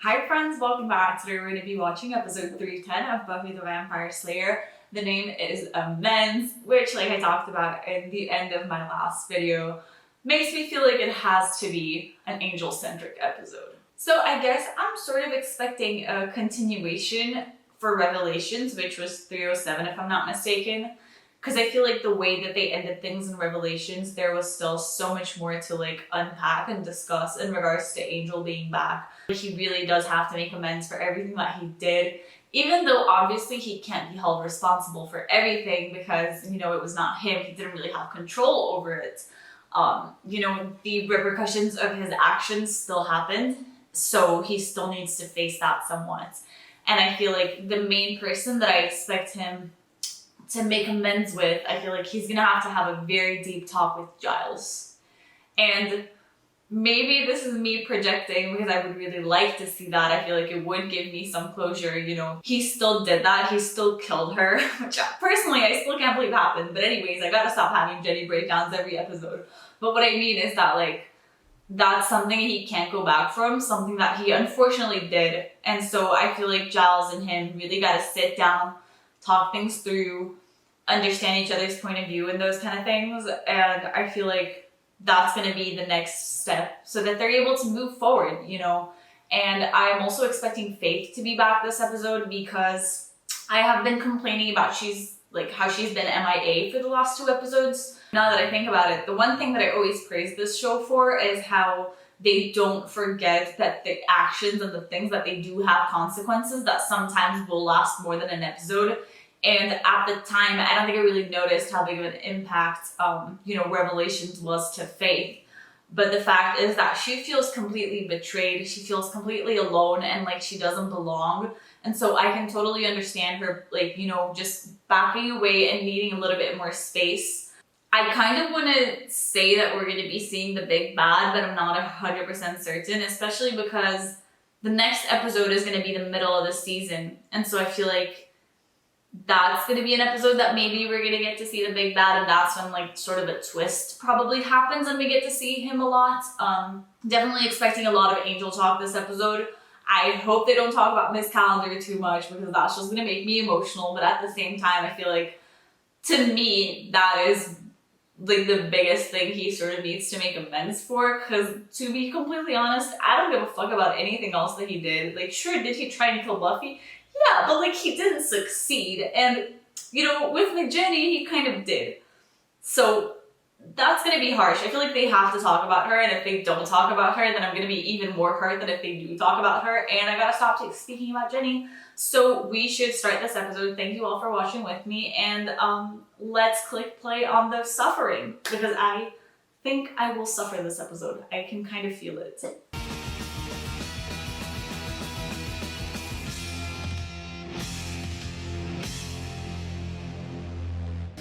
Hi friends, welcome back. Today we're going to be watching episode 310 of Buffy the Vampire Slayer. The name is Amends, which, like I talked about in the end of my last video, makes me feel like it has to be an angel-centric episode. So I guess I'm sort of expecting a continuation for Revelations, which was 307 if I'm not mistaken. Because I feel like the way that they ended things in Revelations, there was still so much more to like unpack and discuss in regards to Angel being back. He really does have to make amends for everything that he did, even though obviously he can't be held responsible for everything because, you know, it was not him. He didn't really have control over it. You know, the repercussions of his actions still happened, so he still needs to face that somewhat. And I feel like the main person that I expect him to make amends with, I feel like he's gonna have to have a very deep talk with Giles. And maybe this is me projecting because I would really like to see that. I feel like it would give me some closure, you know. He still did that, he still killed her, which personally I still can't believe happened. But anyways, I gotta stop having Jenny breakdowns every episode. But what I mean is that like, that's something he can't go back from, something that he unfortunately did. And so I feel like Giles and him really gotta sit down, talk things through, understand each other's point of view and those kind of things. And I feel like that's going to be the next step so that they're able to move forward, you know. And I'm also expecting Faith to be back this episode because I have been complaining about how she's been MIA for the last 2 episodes. Now that I think about it, the one thing that I always praise this show for is how they don't forget that the actions and the things that they do have consequences that sometimes will last more than an episode. And at the time, I don't think I really noticed how big of an impact, you know, Revelations was to Faith. But the fact is that she feels completely betrayed. She feels completely alone and like she doesn't belong. And so I can totally understand her, like, you know, just backing away and needing a little bit more space. I kind of want to say that we're going to be seeing the big bad, but I'm not 100% certain, especially because the next episode is going to be the middle of the season. And so I feel like that's going to be an episode that maybe we're going to get to see the big bad, and that's when like sort of a twist probably happens and we get to see him a lot. Definitely expecting a lot of Angel talk this episode. I hope they don't talk about Miss Calendar too much because that's just going to make me emotional, but at the same time I feel like to me that is like the biggest thing he sort of needs to make amends for, because to be completely honest, I don't give a fuck about anything else that he did. Like, sure, did he try and kill Buffy? Yeah, but like he didn't succeed. And, you know, with Jenny, he kind of did. So that's going to be harsh. I feel like they have to talk about her. And if they don't talk about her, then I'm going to be even more hurt than if they do talk about her. And I got to stop speaking about Jenny. So we should start this episode. Thank you all for watching with me. And let's click play on the suffering, because I think I will suffer this episode. I can kind of feel it.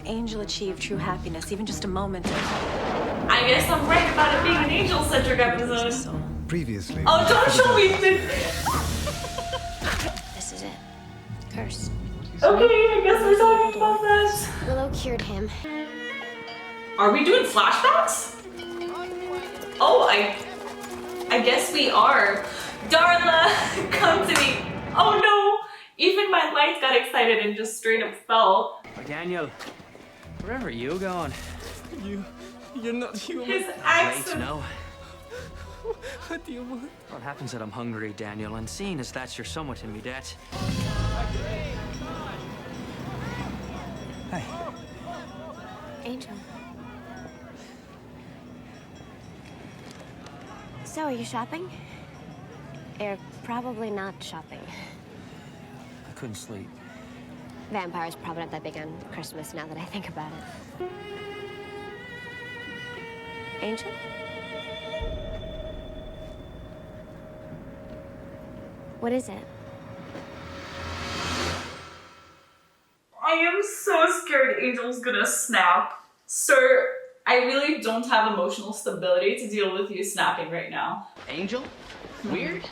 Angel achieved true happiness, even just a moment. I guess I'm right about it being an angel-centric episode. Previously. Oh, don't show me this! This is it. Curse. Okay, I guess we're talking about that. Willow cured him. Are we doing flashbacks? Oh, I guess we are. Darla, come to me. Oh no! Even my lights got excited and just straight up fell. Oh, Daniel, wherever are you going? You're not human. His Wait, accent. no. What do you want? Well, it happens that I'm hungry, Daniel, and seeing as that you're somewhat in me debt. Hey. Angel. So, are you shopping? You're probably not shopping. I couldn't sleep. Vampires probably not that big on Christmas now that I think about it. Angel? What is it? I am so scared Angel's gonna snap. Sir, I really don't have emotional stability to deal with you snapping right now. Angel? Weird?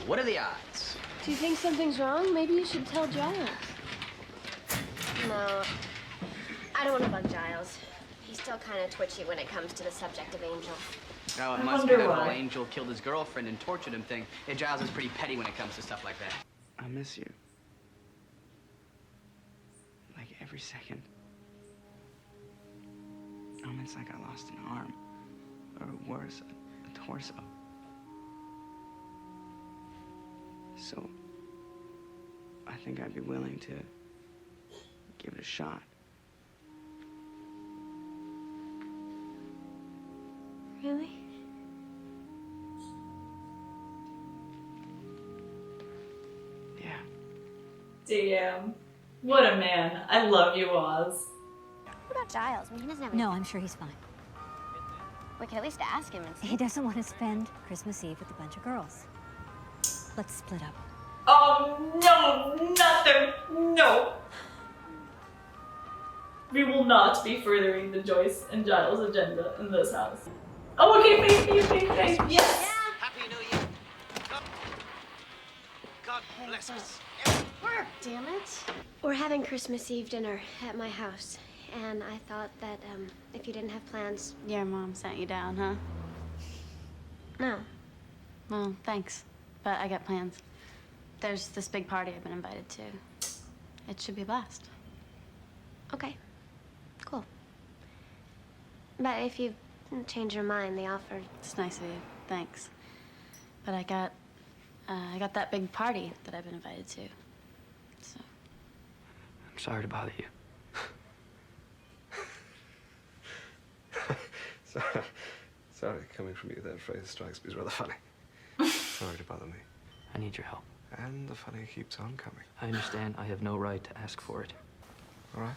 What are the odds? Do you think something's wrong? Maybe you should tell Giles. No, I don't want to bug Giles. He's still kind of twitchy when it comes to the subject of Angel. Oh, it I must be wonder that whole why. Angel killed his girlfriend and tortured him thing. Yeah, Giles is pretty petty when it comes to stuff like that. I miss you. Like every second. It's like I lost an arm. Or worse, a torso. So, I think I'd be willing to give it a shot. Really? Yeah. Damn. What a man. I love you, Oz. What about Giles? I mean, he doesn't have No, I'm sure he's fine. We could at least ask him and see. He doesn't want to spend Christmas Eve with a bunch of girls. Let's split up. Oh, no, nothing. No. We will not be furthering the Joyce and Giles agenda in this house. Oh, okay, faith. Yes. Happy New Year. God bless us. Work, damn it. We're having Christmas Eve dinner at my house, and I thought that if you didn't have plans. Your mom sent you down, huh? No. Well, thanks. But I got plans. There's this big party I've been invited to. It should be a blast. Okay. Cool. But if you change your mind, the offer. It's nice of you. Thanks. But I got that big party that I've been invited to. So. I'm sorry to bother you. Sorry, coming from you, that phrase strikes me as rather funny. Sorry to bother me. I need your help. And the funny keeps on coming. I understand I have no right to ask for it. All right?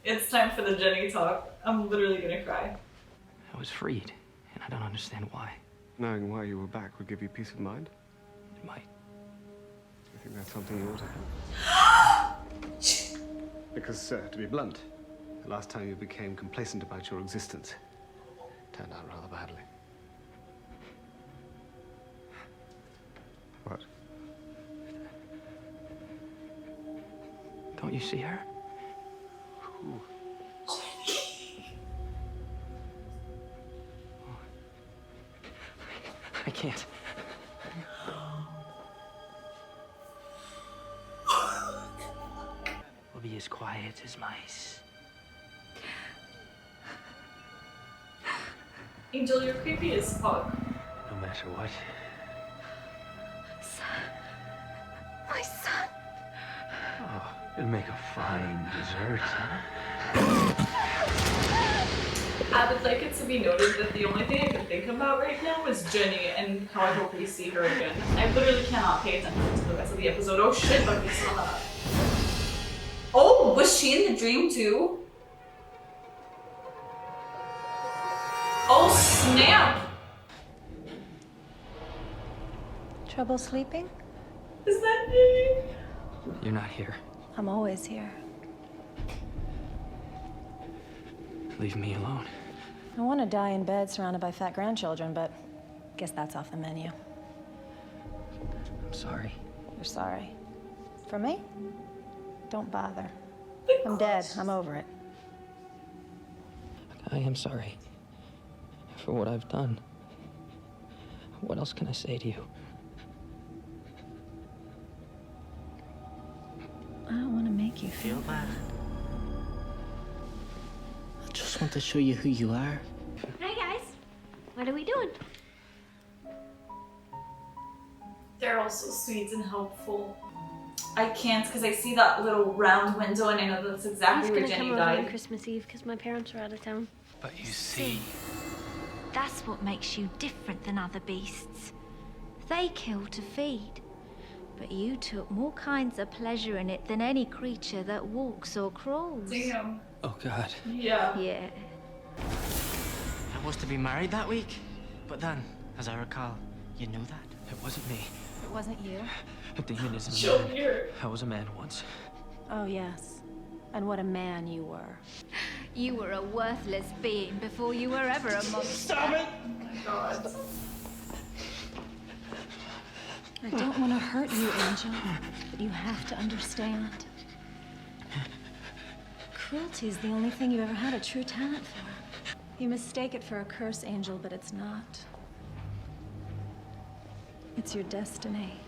It's time for the Jenny talk. I'm literally gonna cry. I was freed, and I don't understand why. Knowing why you were back would give you peace of mind? It might. I think that's something you ought to have. Because, to be blunt, the last time you became complacent about your existence turned out rather badly. What? Don't you see her? Who? I can't. We'll be as quiet as mice. Angel, you're creepy as fuck. No matter what. My son. Oh, it'll make a fine dessert, huh? I would like it to be noted that the only thing I can think about right now is Jenny and how I hope we see her again. I literally cannot pay attention to the rest of the episode. Oh shit, but we saw that. Oh, was she in the dream too? Oh snap! Trouble sleeping? Is that Jenny? You're not here. I'm always here. Leave me alone. I want to die in bed surrounded by fat grandchildren, but guess that's off the menu. I'm sorry. You're sorry. For me? Don't bother. I'm dead. I'm over it. I am sorry for what I've done. What else can I say to you? I don't want to make you feel bad. I just want to show you who you are. Hi guys. What are we doing? They're all so sweet and helpful. I can't because I see that little round window and I know that's exactly where He's gonna Jenny come over on died. Christmas Eve because my parents are out of town. But you see... That's what makes you different than other beasts. They kill to feed, but you took more kinds of pleasure in it than any creature that walks or crawls. Damn. Oh, God. Yeah. Yeah. I was to be married that week, but then, as I recall, you knew that. It wasn't me. It wasn't you? A demon isn't a She'll man. be her. I was a man once. Oh, yes. And what a man you were. You were a worthless being before you were ever a monster. Stop it! Oh my god. I don't want to hurt you, Angel, but you have to understand. Cruelty is the only thing you ever had a true talent for. You mistake it for a curse, Angel, but it's not. It's your destiny.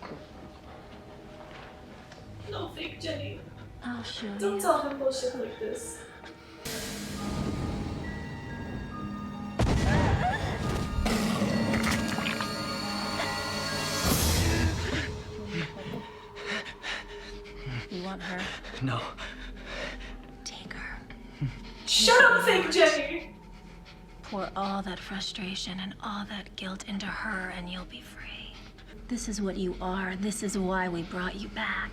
No, fake Jenny. I'll show you. Don't tell him bullshit like this. You want her? No. Take her. Shut up, fake Jenny! Pour all that frustration and all that guilt into her and you'll be free. This is what you are. This is why we brought you back.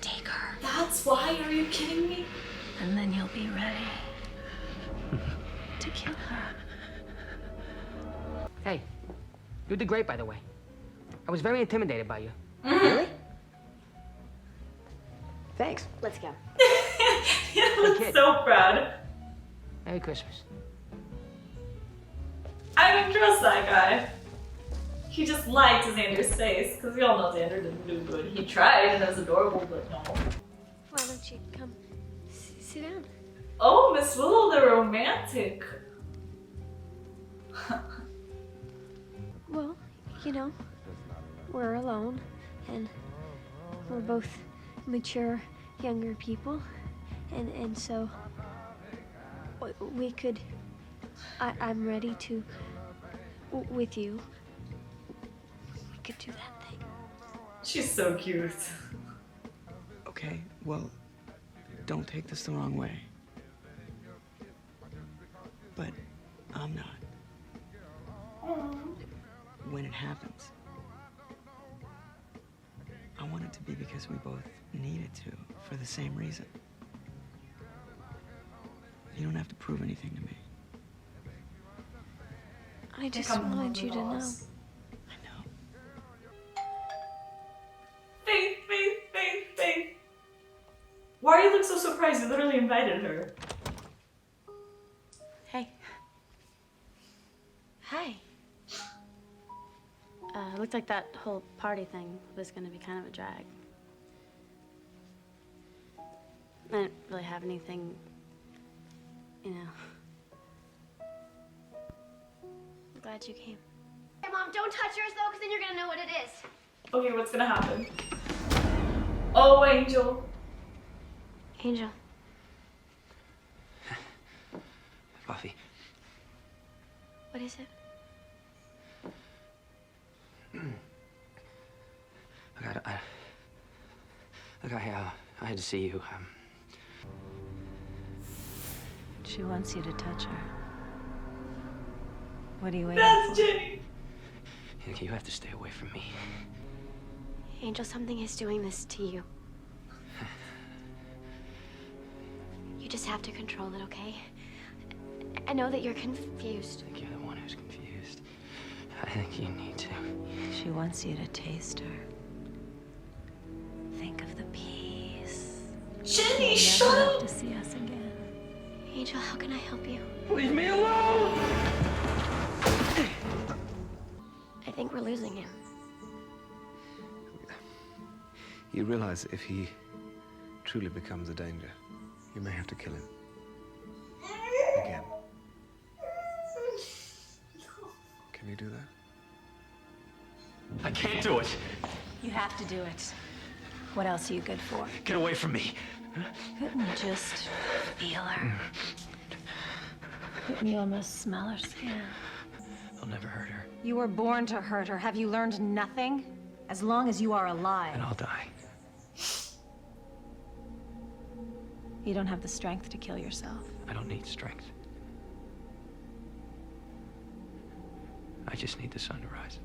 Take her. That's why? Are you kidding me? And then you'll be ready to kill her. Hey, you did great, by the way. I was very intimidated by you. Really? Thanks. Let's go. He looks kid. so proud. Merry Christmas. I don't trust that guy. He just lied to Xander's face, because we all know Xander didn't do good. He tried and it was adorable, but no. Why don't you come sit down? Oh, Miss Willow the romantic. Well, you know, we're alone, and we're both mature, younger people, and so we could. I'm ready to, with you. We could do that thing. She's so cute. Okay, well, don't take this the wrong way. But I'm not. When it happens, I want it to be because we both needed to, for the same reason. You don't have to prove anything to me. I just wanted you to know. I know. Faith, Faith, Faith, Faith. Why do you look so surprised? You literally invited her. Hey. Hi. Looked like that whole party thing was gonna be kind of a drag. I didn't really have anything, you know. I'm glad you came. Hey, Mom, don't touch yours though, because then you're gonna know what it is. Okay, what's gonna happen? Oh, Angel. Angel. Buffy. What is it? I had to see you. She wants you to touch her. What are you waiting That's for? Jenny. You have to stay away from me. Angel, something is doing this to you. You just have to control it, okay? I know that you're confused. I think you're the one who's confused. I think you need to. She wants you to taste her. Think of the peace. Jenny, You'll shut never up. have to see us again. Angel, how can I help you? Leave me alone! I think we're losing him. You realize if he truly becomes a danger, you may have to kill him. Again. Can you do that? I can't do it. You have to do it. What else are you good for? Get away from me. Couldn't you just feel her? Couldn't you almost smell her skin? I'll never hurt her. You were born to hurt her. Have you learned nothing? As long as you are alive. And I'll die. You don't have the strength to kill yourself. I don't need strength. I just need the sun to rise.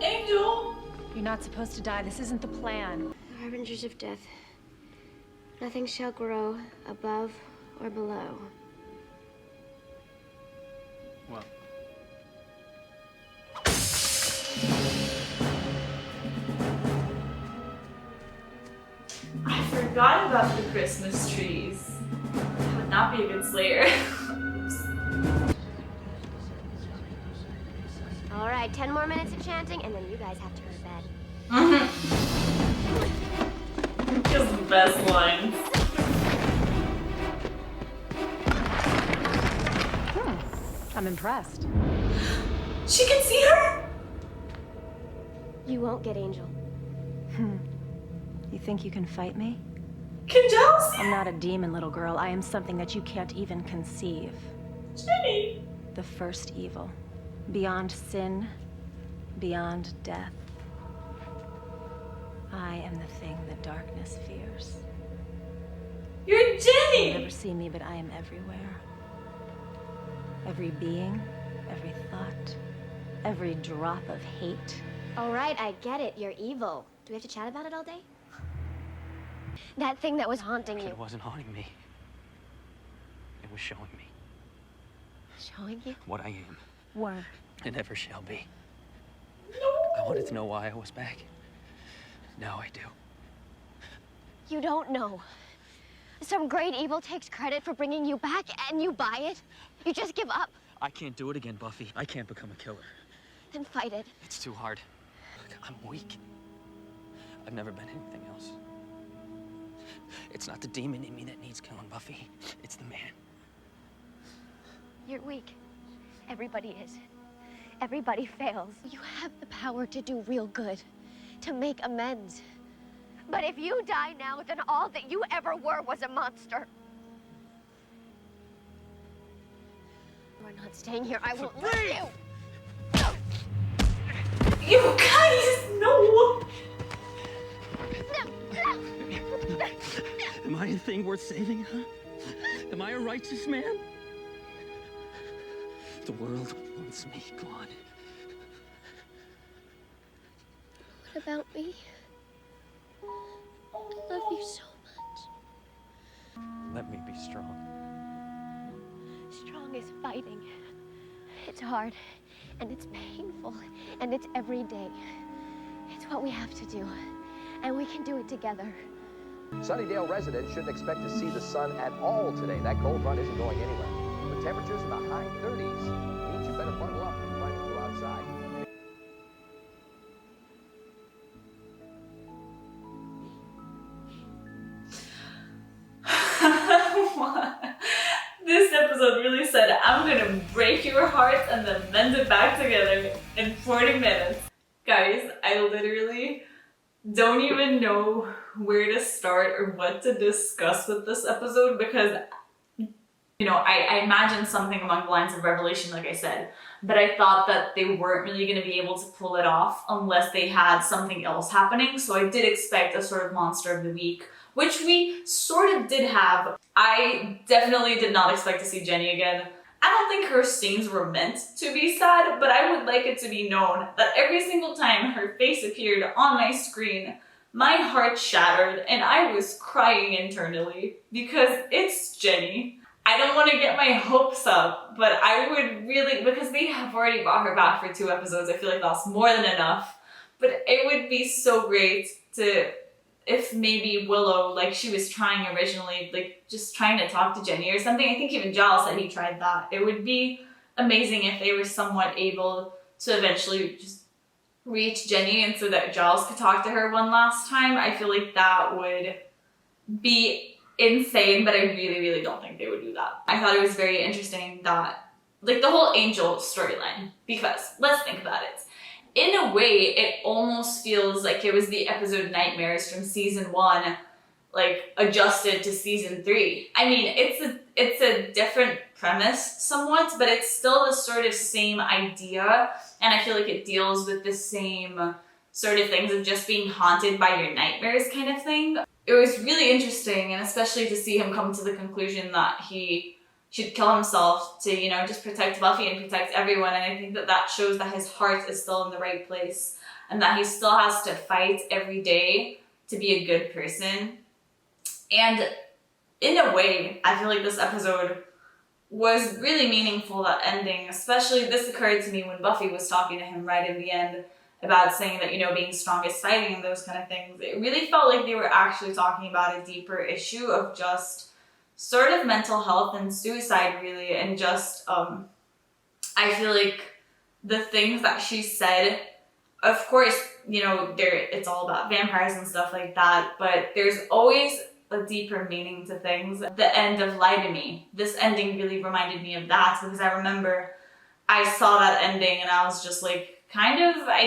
Angel. You're not supposed to die. This isn't the plan. Harbingers of death. Nothing shall grow above or below. Well, I forgot about the Christmas trees. That would not be a good Slayer. Oops. All right, 10 more minutes of chanting, and then you guys have to go to bed. Just the best lines. I'm impressed. She can see her? You won't get Angel. You think you can fight me? Can Giles see I'm not a demon, little girl. I am something that you can't even conceive. Jenny? The first evil. Beyond sin, beyond death. I am the thing that darkness fears. You're You'll Jenny! never see me, but I am everywhere. Every being, every thought, every drop of hate. All right, I get it. You're evil. Do we have to chat about it all day? That thing that was haunting you. It wasn't haunting me. It was showing me Showing you? what I am Were. and ever shall be. I wanted to know why I was back. Now I do. You don't know. Some great evil takes credit for bringing you back, and you buy it? You just give up? I can't do it again, Buffy. I can't become a killer. Then fight it. It's too hard. I'm weak. I've never been anything else. It's not the demon in me that needs killing, Buffy. It's the man. You're weak. Everybody is. Everybody fails. You have the power to do real good, to make amends. But if you die now, then all that you ever were was a monster. We're not staying here. I won't let you. You guys, no! Am I a thing worth saving, huh? Am I a righteous man? The world wants me gone. What about me? I love you so much. Let me be strong. Strong is fighting. It's hard, and it's painful, and it's every day. It's what we have to do, and we can do it together. Sunnydale residents shouldn't expect to see the sun at all today. That cold front isn't going anywhere. With temperatures in the high 30s, means you better bundle up if you plan to go outside. This episode really said, I'm gonna break your hearts and then mend it back together in 40 minutes. Guys, I literally don't even know where to start or what to discuss with this episode because, you know, I imagined something along the lines of Revelation, like I said, but I thought that they weren't really going to be able to pull it off unless they had something else happening. So I did expect a sort of monster of the week, which we sort of did have. I definitely did not expect to see Jenny again. I don't think her scenes were meant to be sad, but I would like it to be known that every single time her face appeared on my screen, my heart shattered and I was crying internally because it's Jenny. I don't want to get my hopes up, but I would really, because they have already brought her back for 2 episodes, I feel like that's more than enough. But it would be so great to, if maybe Willow, like she was trying originally, like just trying to talk to Jenny or something. I think even Giles said he tried that. It would be amazing if they were somewhat able to eventually just reach Jenny and so that Giles could talk to her one last time. I feel like that would be insane, but I really, really don't think they would do that. I thought it was very interesting that, like the whole Angel storyline, because let's think about it. In a way, it almost feels like it was the episode Nightmares from season 1, like adjusted to season 3. I mean, it's a different premise somewhat, but it's still the sort of same idea, and I feel like it deals with the same sort of things of just being haunted by your nightmares kind of thing. It was really interesting, and especially to see him come to the conclusion that he should kill himself to, you know, just protect Buffy and protect everyone. And I think that that shows that his heart is still in the right place and that he still has to fight every day to be a good person. And in a way, I feel like this episode was really meaningful, that ending. Especially, this occurred to me when Buffy was talking to him right in the end about saying that, you know, being strong is fighting and those kind of things. It really felt like they were actually talking about a deeper issue of just sort of mental health and suicide, really, and just, I feel like the things that she said, of course, you know, it's all about vampires and stuff like that, but there's always a deeper meaning to things. The end of Lie to Me, this ending really reminded me of that, because I remember I saw that ending and I was just like, I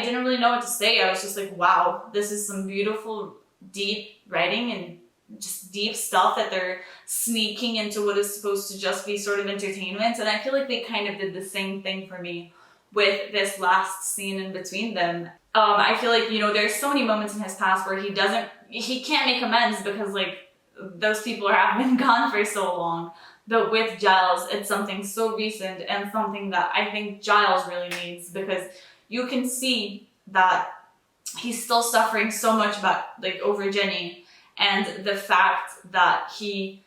didn't really know what to say. I was just like, wow, this is some beautiful, deep writing and just deep stuff that they're sneaking into what is supposed to just be sort of entertainment. And I feel like they kind of did the same thing for me with this last scene in between them. I feel like, you know, there's so many moments in his past where he can't make amends because like those people have been gone for so long. But with Giles, it's something so recent and something that I think Giles really needs, because you can see that he's still suffering so much over Jenny, and the fact that he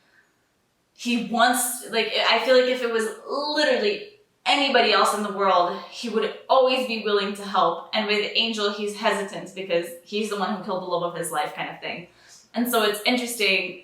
wants, like, I feel like if it was literally anybody else in the world, he would always be willing to help. And with Angel, he's hesitant because he's the one who killed the love of his life kind of thing. And so it's interesting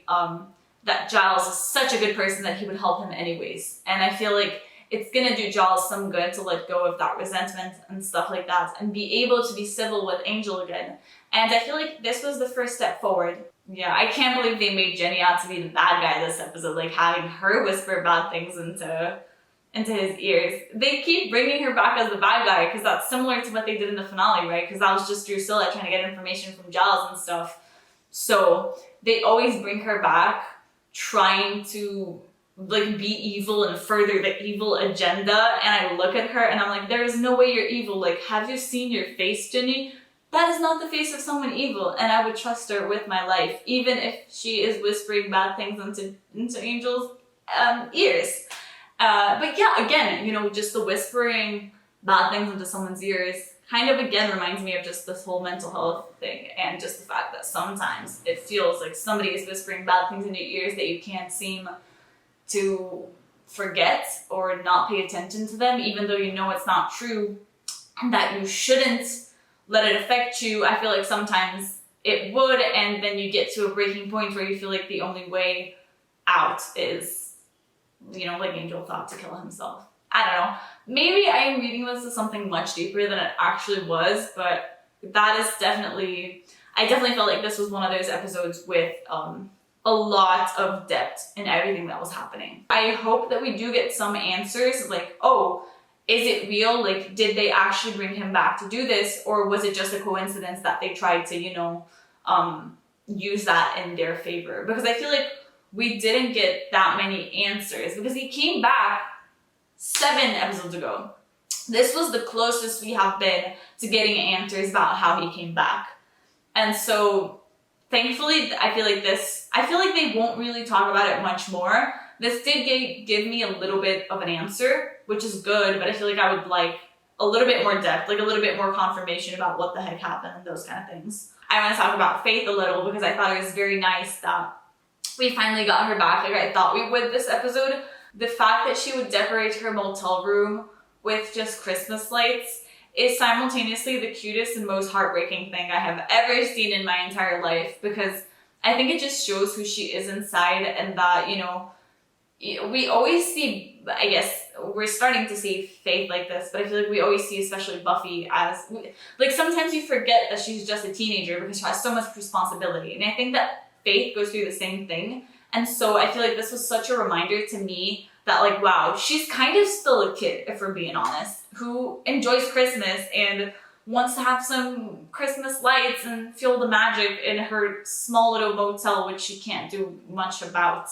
that Giles is such a good person that he would help him anyways. And I feel like it's gonna do Giles some good to let go of that resentment and stuff like that and be able to be civil with Angel again. And I feel like this was the first step forward. Yeah, I can't believe they made Jenny out to be the bad guy this episode, like having her whisper bad things into his ears. They keep bringing her back as the bad guy because that's similar to what they did in the finale, right? Because that was just Drusilla trying to get information from Giles and stuff. So they always bring her back trying to like be evil and further the evil agenda, and I look at her and I'm like, there is no way you're evil. Like, have you seen your face, Jenny? That is not the face of someone evil, and I would trust her with my life, even if she is whispering bad things into Angel's ears. But yeah, again, you know, just the whispering bad things into someone's ears kind of again reminds me of just this whole mental health thing, and just the fact that sometimes it feels like somebody is whispering bad things in your ears that you can't seem to forget or not pay attention to them, even though you know it's not true and that you shouldn't let it affect you. I feel like sometimes it would, and then you get to a breaking point where you feel like the only way out is, you know, like Angel thought, to kill himself. I don't know. Maybe I am reading this as something much deeper than it actually was, but that is definitely, I definitely felt like this was one of those episodes with a lot of depth in everything that was happening. I hope that we do get some answers, like, oh, is it real? Like, did they actually bring him back to do this? Or was it just a coincidence that they tried to, you know, use that in their favor? Because I feel like we didn't get that many answers, because he came back 7 episodes ago. This was the closest we have been to getting answers about how he came back. And so thankfully, I feel like they won't really talk about it much more. This did give me a little bit of an answer, which is good, but I feel like I would like a little bit more depth, like a little bit more confirmation about what the heck happened and those kind of things. I want to talk about Faith a little, because I thought it was very nice that we finally got her back like I thought we would this episode. The fact that she would decorate her motel room with just Christmas lights is simultaneously the cutest and most heartbreaking thing I have ever seen in my entire life, because I think it just shows who she is inside, and that, you know, we always see, I guess we're starting to see Faith like this, but I feel like we always see especially Buffy as, like, sometimes you forget that she's just a teenager because she has so much responsibility, and I think that Faith goes through the same thing. And so I feel like this was such a reminder to me that, like, wow, she's kind of still a kid, if we're being honest, who enjoys Christmas and wants to have some Christmas lights and feel the magic in her small little motel, which she can't do much about.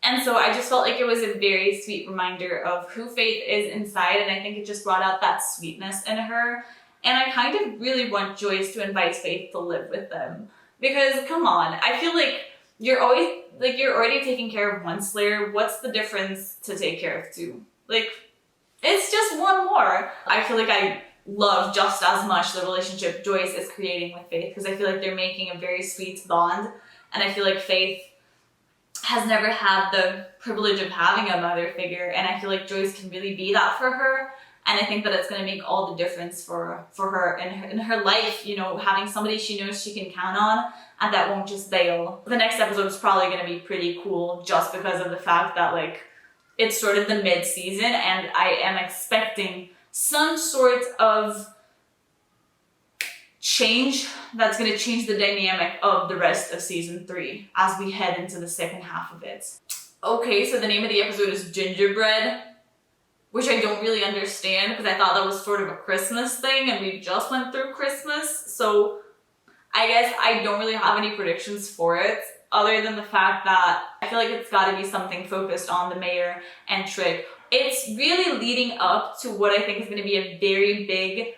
And so I just felt like it was a very sweet reminder of who Faith is inside, and I think it just brought out that sweetness in her. And I kind of really want Joyce to invite Faith to live with them, because come on, I feel like you're already taking care of one Slayer. What's the difference to take care of 2? Like, it's just one more. I feel like I love just as much the relationship Joyce is creating with Faith, because I feel like they're making a very sweet bond, and I feel like Faith has never had the privilege of having a mother figure, and I feel like Joyce can really be that for her. And I think that it's going to make all the difference for her in her life, you know, having somebody she knows she can count on and that won't just bail. The next episode is probably going to be pretty cool, just because of the fact that, like, it's sort of the mid-season, and I am expecting some sort of change that's going to change the dynamic of the rest of season 3 as we head into the second half of it. Okay, so the name of the episode is Gingerbread. which I don't really understand because I thought that was sort of a Christmas thing and we just went through Christmas. So I guess I don't really have any predictions for it other than the fact that I feel like it's got to be something focused on the mayor and Trick. It's really leading up to what I think is going to be a very big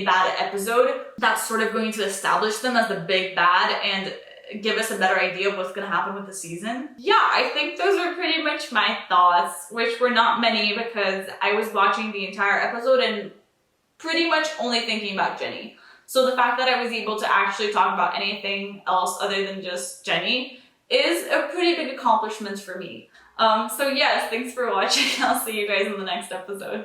bad episode that's sort of going to establish them as the big bad and give us a better idea of what's going to happen with the season. Yeah, I think those are pretty much my thoughts, which were not many because I was watching the entire episode and pretty much only thinking about Jenny. So the fact that I was able to actually talk about anything else other than just Jenny is a pretty big accomplishment for me. So yes, thanks for watching. I'll see you guys in the next episode.